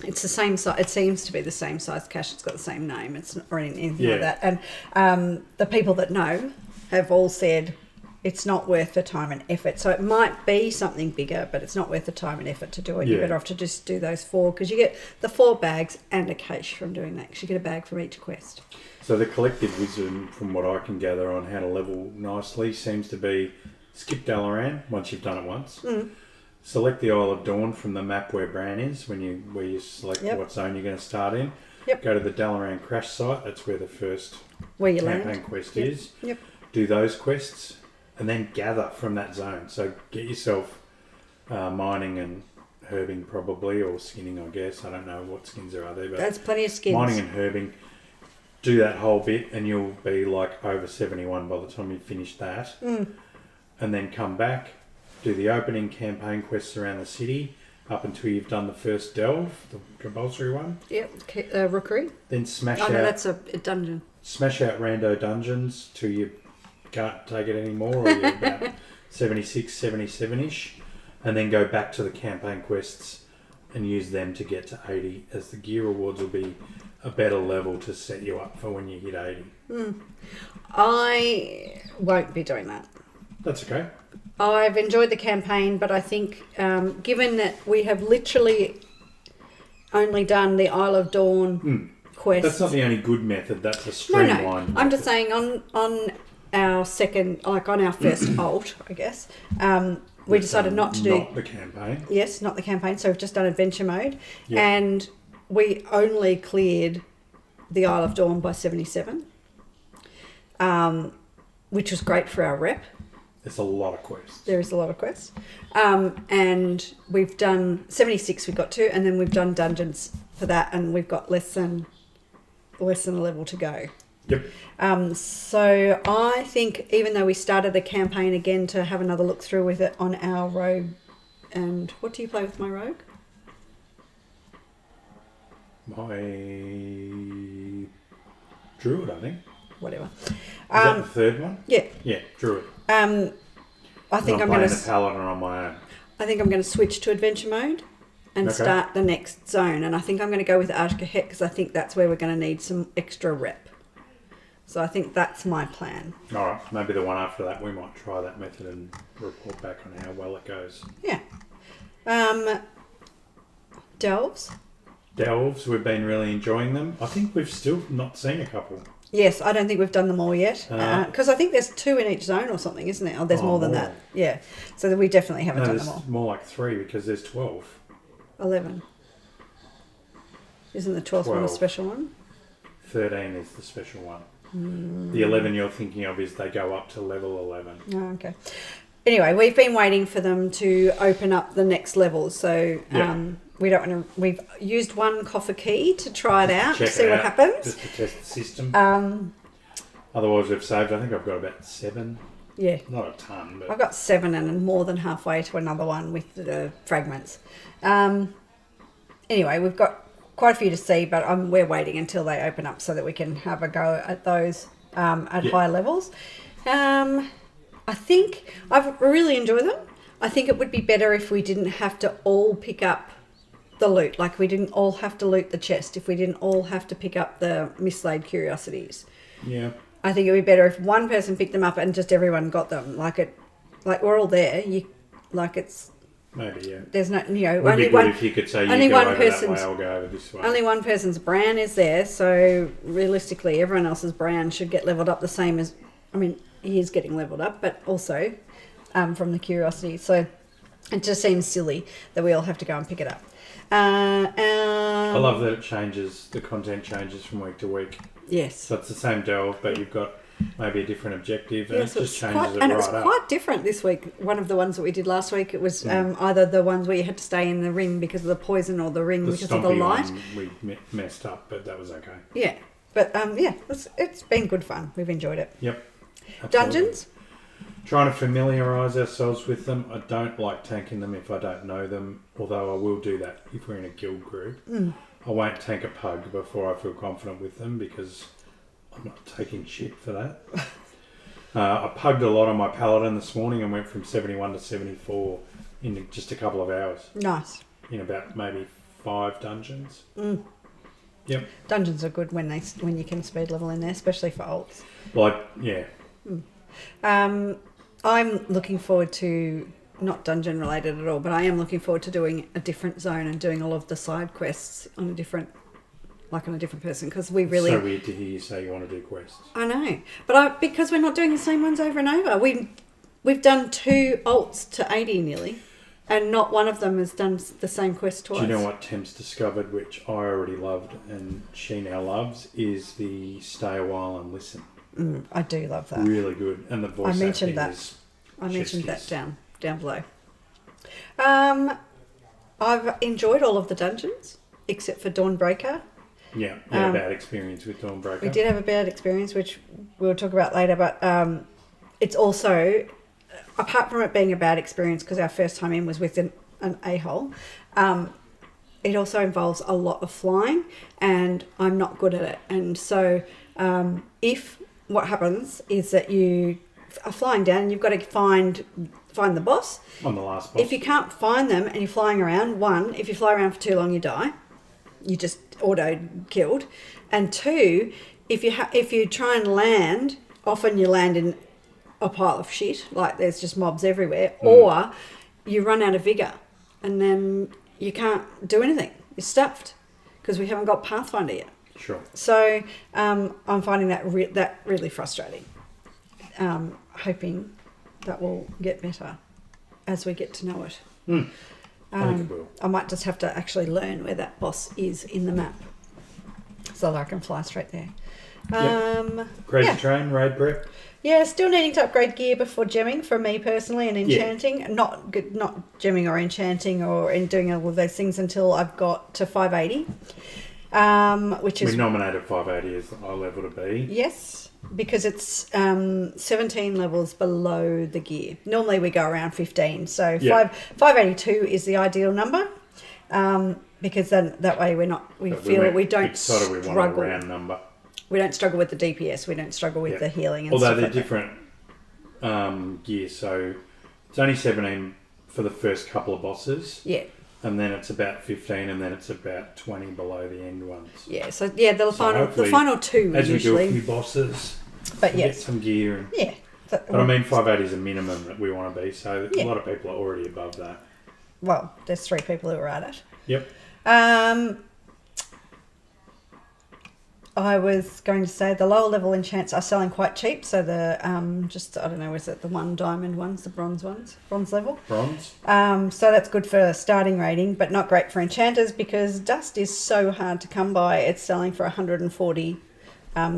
it's the same size. It seems to be the same size cache. It's got the same name. It's not, or anything
Yeah.
like that. And the people that know have all said it's not worth the time and effort. So it might be something bigger, but it's not worth the time and effort to do it. You're
Yeah.
better off to just do those 4, because you get the 4 bags and a cache from doing that. 'Cause you get a bag from each quest.
So the collective wisdom, from what I can gather on how to level nicely, seems to be skip Dalaran once you've done it once. Select the Isle of Dawn from the map where Bran is, where you select what zone you're going to start in.
Yep.
Go to the Dalaran crash site. That's where the first
Where you
campaign
land.
quest
Yep.
is.
Yep.
Do those quests and then gather from that zone. So get yourself mining and herbing probably, or skinning, I guess. I don't know what skins there are there, but
That's plenty of skins.
mining and herbing. Do that whole bit and you'll be like over 71 by the time you finish that. And then come back, do the opening campaign quests around the city up until you've done the first delve, the compulsory one.
Yep. Rookery.
Then smash
Oh,
out
no, that's a dungeon.
rando dungeons till you can't take it anymore, or you're about 76, 77-ish, and then go back to the campaign quests and use them to get to 80, as the gear rewards will be a better level to set you up for when you hit 80.
I won't be doing that.
That's okay.
I've enjoyed the campaign, but I think given that we have literally only done the Isle of Dawn quest.
That's not the only good method, that's a
No,
streamlined
I'm just
method.
saying on our second, like on our first alt, I guess, we decided not to do...
Not the campaign.
Yes, not the campaign. So we've just done adventure mode.
Yeah.
And we only cleared the Isle of Dawn by 77, which was great for our rep.
There's a lot of quests.
There is a lot of quests. And we've done 76 we got to, and then we've done dungeons for that, and we've got less than a level to go.
Yep.
So I think even though we started the campaign again to have another look through with it on our rogue, and what do you play with my rogue?
My druid, I think.
Whatever.
Is that the third one?
Yeah.
Yeah, druid.
I
And
think I'm
playing
going
the
to.
paladin on my own.
I think I'm going to switch to adventure mode and
Okay.
start the next zone. And I think I'm going to go with Archka Het because I think that's where we're going to need some extra rep. So I think that's my plan.
All right, maybe the one after that we might try that method and report back on how well it goes.
Yeah. Delves?
Delves, we've been really enjoying them. I think we've still not seen a couple.
Yes, I don't think we've done them all yet.
Uh-huh.
Because I think there's 2 in each zone or something, isn't there? Oh, there's more than
more.
that. Yeah. So we definitely haven't
No,
done
there's
them all.
more like 3 because there's 12.
11. Isn't the 12th one a
12.
special one?
13 is the special one. The 11 you're thinking of is they go up to level 11.
Oh, okay. Anyway, we've been waiting for them to open up the next levels. So
Yeah.
we don't want to... We've used one coffer key to try it out,
Check
see
it
what
out,
happens.
Just to test the system. Otherwise, we've saved, I think I've got about 7.
Yeah.
Not a ton, but
I've got 7 and more than halfway to another one with the fragments. Anyway, we've got quite a few to see, but we're waiting until they open up so that we can have a go at those at higher levels. I think I've really enjoyed them. I think it would be better if we didn't have to all pick up the loot. Like we didn't all have to loot the chest. If we didn't all have to pick up the mislaid curiosities.
yeah.
I think it would be better if one person picked them up and just everyone got them. Like we're all there.
Maybe, yeah.
There's no,
It would be good if you could say you
only
go
one
over that
person's-
way, I'll go over this way.
only one person's brand is there, so realistically, everyone else's brand should get leveled up the same as. I mean, he is getting leveled up, but also from the curiosity. So it just seems silly that we all have to go and pick it up.
I love that it changes. The content changes from week to week.
Yes.
So it's the same delve, but you've got maybe a different objective, and
Yes,
it just
it's
changes
quite,
it
and
right
it's
up.
quite different this week. One of the ones that we did last week, it was either the ones where you had to stay in the ring because of the poison, or the ring
The
because of the
stompy
light.
one we messed up, but that was okay.
Yeah, but it's been good fun. We've enjoyed it.
Yep. Absolutely.
Dungeons.
Trying to familiarise ourselves with them. I don't like tanking them if I don't know them, although I will do that if we're in a guild group. I won't tank a pug before I feel confident with them because I'm not taking shit for that. I pugged a lot on my paladin this morning and went from 71 to 74 in just a couple of hours.
Nice.
In about maybe 5 dungeons. Yep.
Dungeons are good when you can speed level in there, especially for alts.
Yeah.
I'm looking forward to, not dungeon related at all, but I am looking forward to doing a different zone and doing all of the side quests on a different person, because we really.
So weird to hear you say you want to do quests.
I know, but because we're not doing the same ones over and over. We've done 2 alts to 80 nearly, and not one of them has done the same quest twice.
Do you know what Temp's discovered, which I already loved and she now loves, is the stay a while and listen.
I do love that.
Really good, and the voice
I mentioned
acting
that.
is
I mentioned
chef's
that
kiss.
down below. I've enjoyed all of the dungeons except for Dawnbreaker.
Yeah, we had a bad experience with Dawnbreaker.
We did have a bad experience, which we'll talk about later, but it's also, apart from it being a bad experience because our first time in was with an a-hole, it also involves a lot of flying, and I'm not good at it. And so if what happens is that you are flying down and you've got to find the boss.
On the last boss.
If you can't find them and you're flying around, 1, if you fly around for too long, you die. You just auto killed. And 2, if you try and land, often you land in a pile of shit, like there's just mobs everywhere, or you run out of vigor and then you can't do anything. You're stuffed because we haven't got Pathfinder yet.
Sure.
So I'm finding that really frustrating. Hoping that will get better as we get to know it.
I think it will.
I might just have to actually learn where that boss is in the map so that I can fly straight there.
Crazy train, raid prep.
Yeah, still needing to upgrade gear before gemming for me personally, and enchanting. Not gemming or enchanting or in doing all of those things until I've got to 580. Which is...
We nominated 580 as the high level to be.
Yes, because it's 17 levels below the gear. Normally we go around 15, so 582 is the ideal number, because then that way we don't
struggle. We want a round number.
We don't struggle with the DPS. We don't struggle with the healing. And
although
stuff
they're
like
different gear, so it's only 17 for the first couple of bosses.
Yeah.
and then it's about 15, and then it's about 20 below the end ones.
Yeah, so yeah, the final
hopefully,
two
as
usually.
we do a few bosses,
But
we
yes.
get some gear. And,
Yeah.
but I mean, 580 is a minimum that we want to be, so
Yeah.
a lot of people are already above that.
Well, there's 3 people who are at it.
Yep.
I was going to say the lower level enchants are selling quite cheap. So the I don't know, is it the 1 diamond ones, the bronze ones, bronze level?
Bronze.
So that's good for starting rating, but not great for enchanters because dust is so hard to come by. It's selling for 140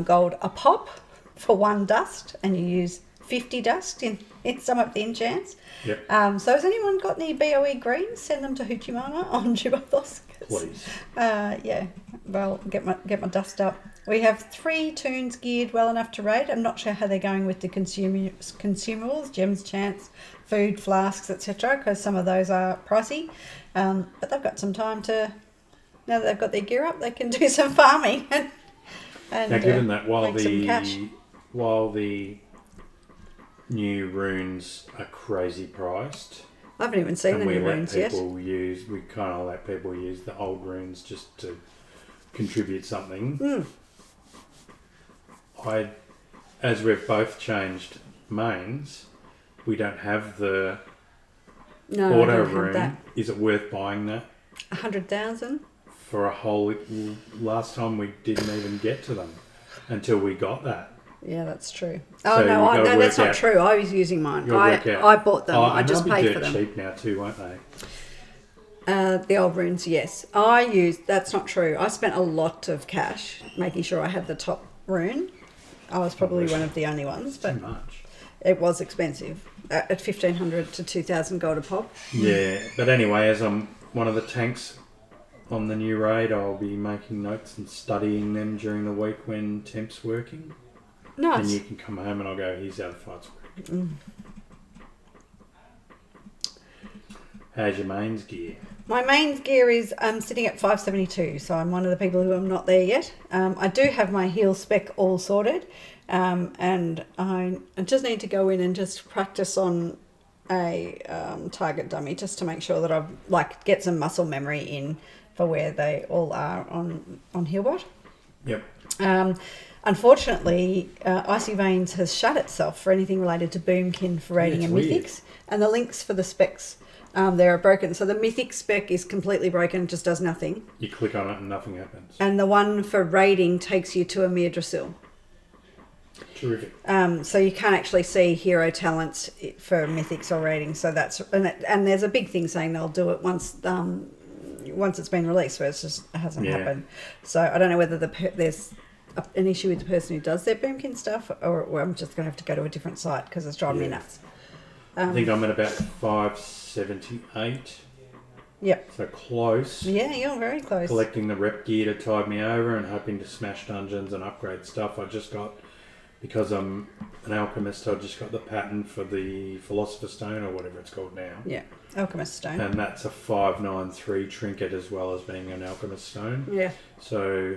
gold a pop for 1 dust, and you use 50 dust in some of the enchants.
Yep.
So has anyone got any BOE greens? Send them to Huchimana on Jubathos.
Please.
Yeah, well, get my dust up. We have 3 tunes geared well enough to raid. I'm not sure how they're going with the consumables, gems, chants, food, flasks, etc. because some of those are pricey. But they've got some time to, now that they've got their gear up, they can do some farming. and
Now, given that
make some cash.
while the new runes are crazy priced,
I haven't even seen
and
the
we
new
let
runes yet.
people use, we kind of let people use the old runes just to contribute something. As we've both changed mains, we don't have the
No, I
auto
don't have
rune.
that.
Is it worth buying that
100,000.
for a whole? Last time we didn't even get to them until we got that.
Yeah, that's true.
So
Oh
you've
no,
gotta
that's
work
not
out-
true. I was using mine.
You'll work out.
I bought them.
Oh,
I
and
just
they'll be
paid
dirt
for them.
cheap now too, won't they?
The old runes, yes. That's not true. I spent a lot of cash making sure I had the top rune. I was probably one of the only ones,
Too
but
much.
it was expensive. At 1,500 to 2,000 gold a pop.
Yeah, but anyway, as I'm one of the tanks on the new raid, I'll be making notes and studying them during the week when Temp's working.
Nice.
And you can come home and I'll go, here's how the fight's working. How's your mains gear?
My main gear is sitting at 572, so I'm one of the people who am not there yet. I do have my heal spec all sorted, and I just need to go in and just practice on a target dummy just to make sure that I've get some muscle memory in for where they all are on Healbot.
Yep.
Unfortunately, Icy Veins has shut itself for anything related to Boomkin for raiding and
weird.
mythics, and the links for the specs they're broken. So the mythic spec is completely broken, just does nothing,
You click on it and nothing happens.
and the one for raiding takes you to a Mirdrasil.
Terrific.
So you can't actually see hero talents for mythics or raiding. So that's and there's a big thing saying they'll do it once it's been released, but it just hasn't happened. So I don't know whether there's an issue with the person who does their Boomkin stuff, or I'm just going to have to go to a different site because it's driving me nuts.
I think I'm at about 578.
Yep.
So close.
Yeah, you're very close.
Collecting the rep gear to tide me over and hoping to smash dungeons and upgrade stuff. I just got, because I'm an alchemist, I just got the pattern for the Philosopher's Stone or whatever it's called now.
Yeah, Alchemist Stone.
And that's a 593 trinket as well as being an alchemist stone.
Yeah.
So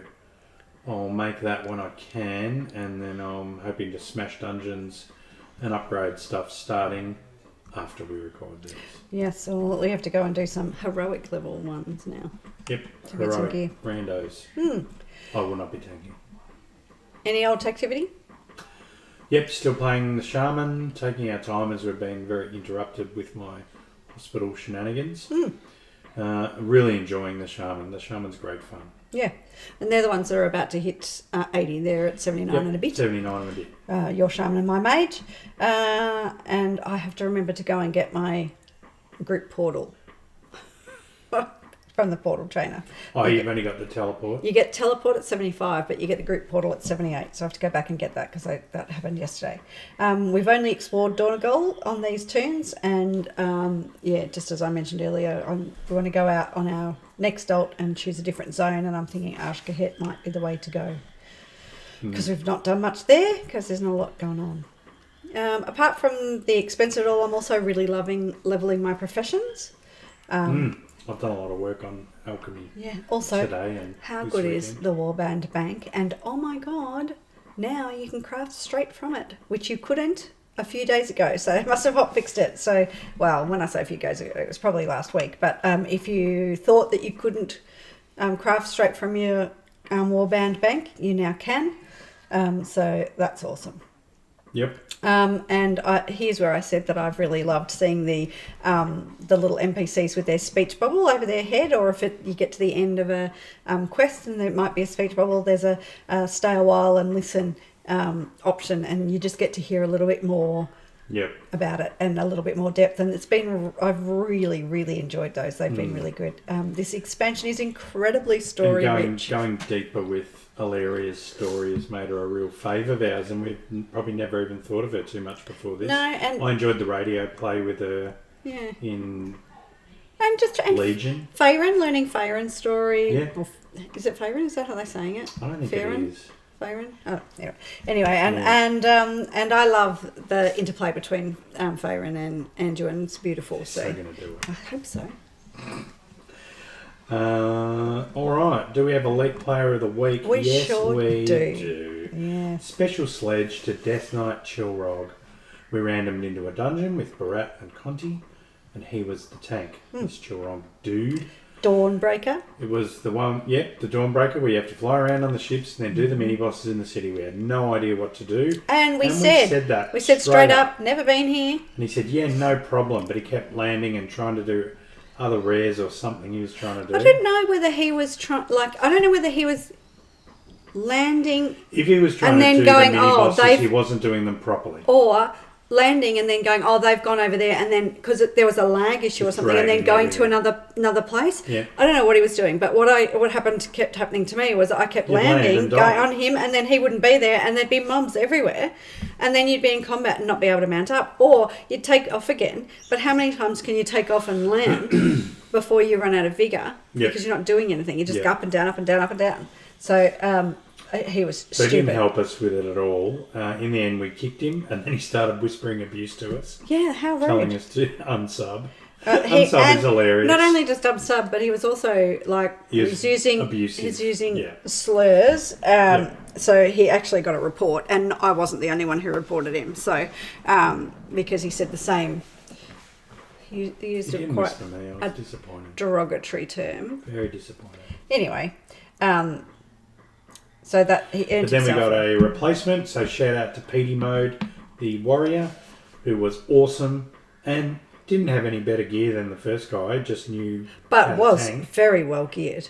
I'll make that when I can, and then I'm hoping to smash dungeons and upgrade stuff starting after we record this.
Yes, so we have to go and do some heroic level ones now.
Yep,
To get some gear.
randos. I will not be tanking.
Any old activity?
Yep, still playing the shaman, taking our time as we've been very interrupted with my hospital shenanigans. Really enjoying the shaman. The shaman's great fun.
Yeah, and they're the ones that are about to hit 80. They're at 79 and a bit.
79 and a bit.
Your shaman and my mage. And I have to remember to go and get my group portal from the portal trainer.
Oh, you've only got the teleport?
You get teleport at 75, but you get the group portal at 78. So I have to go back and get that because that happened yesterday. We've only explored Donegal on these tunes. And just as I mentioned earlier, we want to go out on our next alt and choose a different zone. And I'm thinking Ashkahet might be the way to go. Because we've not done much there because there's not a lot going on. Apart from the expense of it all, I'm also really loving leveling my professions.
I've done a lot of work on alchemy
Also,
today and
how
this
good
weekend.
is the Warband Bank? And oh my god, now you can craft straight from it, which you couldn't a few days ago, so they must have hot fixed it. So, well, when I say a few days ago, it was probably last week. But if you thought that you couldn't craft straight from your warband bank, you now can. So that's awesome.
Yep.
And here's where I said that I've really loved seeing the little NPCs with their speech bubble over their head, or if you get to the end of a quest and there might be a speech bubble, there's a stay a while and listen option, and you just get to hear a little bit more about it and a little bit more depth. And I've really, really enjoyed those. They've been really good. This expansion is incredibly story rich.
Going deeper with Alaria's story has made her a real fave of ours, and we've probably never even thought of her too much before this.
No, and
I enjoyed the radio play with her in Legion.
Faerun, learning Faerun's story.
Yeah.
Is it Faerun? Is that how they're saying it?
I don't think
Faerun?
it is.
Faerun? Oh, anyway, and I love the interplay between Faerun and Anduin. It's beautiful.
So going to do it.
I hope so.
All right. Do we have Elite Player of the Week?
Yes, we
do.
Yeah.
Special Sledge to Death Knight Chilrog. We randomed into a dungeon with Barat and Conti, and he was the tank. This Chilrog dude.
Dawnbreaker.
It was the one, the Dawnbreaker, where you have to fly around on the ships and then do the mini bosses in the city. We had no idea what to do.
And we said
that.
We said straight up, never been here.
And he said, yeah, no problem. But he kept landing and trying to do other rares or something he was trying to do.
I don't know whether he was I don't know whether he was landing.
If he was trying
and
to
then
do
going,
the mini bosses, he wasn't doing them properly.
Or landing and then going, they've gone over there, and then because there was a lag issue or something, and then going to another place.
Yeah.
I don't know what he was doing, but what kept happening to me was I kept landing, going on him, and then he wouldn't be there, and there'd be mobs everywhere, and then you'd be in combat and not be able to mount up, or you'd take off again. But how many times can you take off and land before you run out of vigor?
Yep.
Because you're not doing anything. You just go up and down, up and down, up and down. So he was stupid.
So he didn't help us with it at all. In the end, we kicked him, and then he started whispering abuse to us.
Yeah, how rude.
Telling us to unsub. Unsub is hilarious.
Not only just unsub, but he was also he's using
abusive.
He's using slurs. So he actually got a report, and I wasn't the only one who reported him. So because he said the same. He used a quite derogatory term.
Very disappointed.
Anyway. So that he earned.
But then we
himself
got a replacement. So shout out to Petey Mode, the warrior, who was awesome and didn't have any better gear than the first guy. Just knew,
but was very well geared.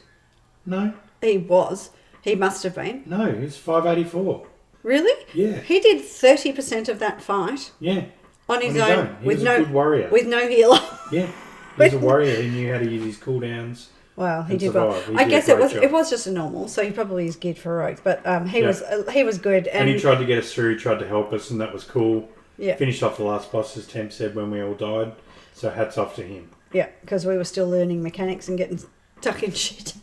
No,
he was. He must have been.
No, he's 584.
Really?
Yeah.
He did 30% of that fight.
Yeah.
On his own.
He was a good warrior.
With no healer.
Yeah. He was a warrior. He knew how to use his cooldowns.
Well, he did well. I guess it was just a normal, so he probably is geared for heroics. But he was good,
and he tried to get us through. He tried to help us, and that was cool.
Yeah.
Finished off the last boss, as Temp said, when we all died. So hats off to him.
Yeah, because we were still learning mechanics and getting stuck in shit.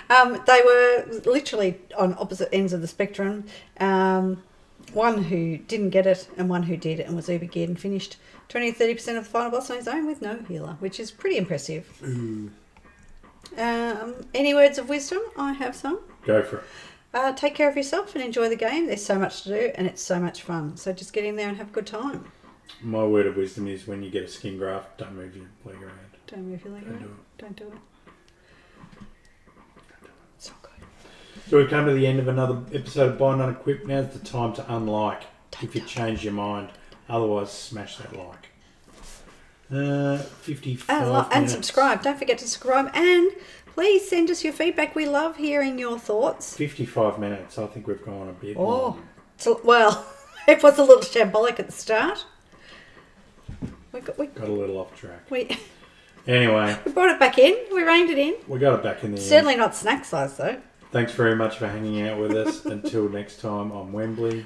They were literally on opposite ends of the spectrum. One who didn't get it, and one who did, and was uber geared and finished 20 or 30% of the final boss on his own with no healer, which is pretty impressive.
Ooh.
Any words of wisdom? I have some.
Go for it.
Take care of yourself and enjoy the game. There's so much to do and it's so much fun. So just get in there and have a good time.
My word of wisdom is when you get a skin graft, don't move your leg around.
Don't move your leg around.
Do it.
Don't do it. So good.
So we've come to the end of another episode of Bind Unequipped. Now's the time to unlike if you change your mind. Otherwise, smash that like. 55
and subscribe. Don't forget to subscribe, and please send us your feedback. We love hearing your thoughts.
55 minutes. I think we've gone a bit
long. Well, it was a little shambolic at the start. We got
a little off track.
Anyway, we brought it back in. We reined it in.
We got it back in the
Certainly not snack size though.
Thanks very much for hanging out with us. Until next time, I'm Wembley.